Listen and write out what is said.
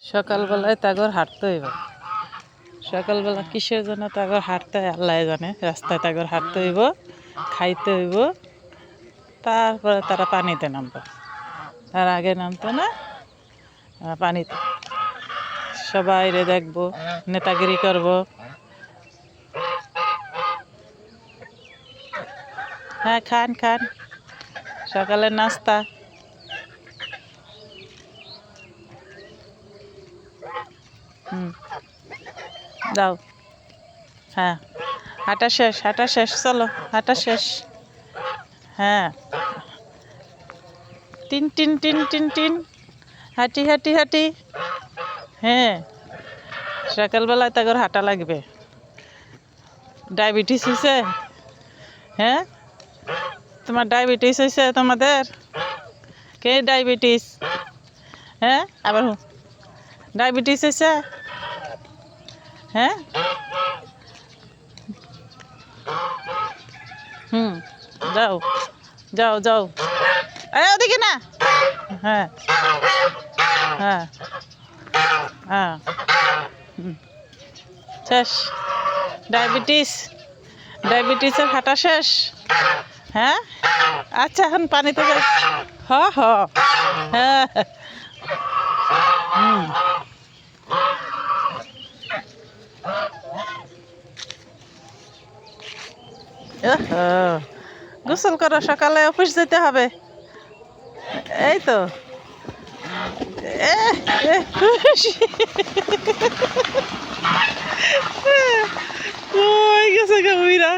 সকালবেলায় তাগর হাঁটতে হইব। সকালবেলা কিসের জন্য তাগর হাঁটতে হয় আল্লাহ জানে। রাস্তায় তাগর হাঁটতে হইব, খাইতে হইব, তারপরে তারা পানিতে নামবে। তার আগে নামতো না পানিতে। সবাই রে দেখবো, নেতাগিরি করব। হ্যাঁ, খান খান, সকালের নাস্তা। দাও। হ্যাঁ, হাঁটা শেষ, হাঁটা শেষ, চলো হাঁটা শেষ। হ্যাঁ, tin tin tin tin tin, হাঁটি হাঁটি হাঁটি। হ্যাঁ, সকালবেলায় তাগর হাঁটা লাগবে। ডায়াবেটিস হয়েছে? হ্যাঁ, তোমার ডায়াবেটিস হয়েছে? তোমাদের কে ডায়াবেটিস? হ্যাঁ, আবার ডায়াবেটিস হয়েছে? হ্যাঁ, যাও যাও যাও, ওদিকে না। হ্যাঁ হ্যাঁ হ্যাঁ, শেষ। ডায়াবেটিসের হাঁটা শেষ। হ্যাঁ, আচ্ছা, এখন পানিতে যাই। হ হ, হ্যাঁ। গোসল করো, সকালে অফিস যেতে হবে। এই তো গেছে গভীরা।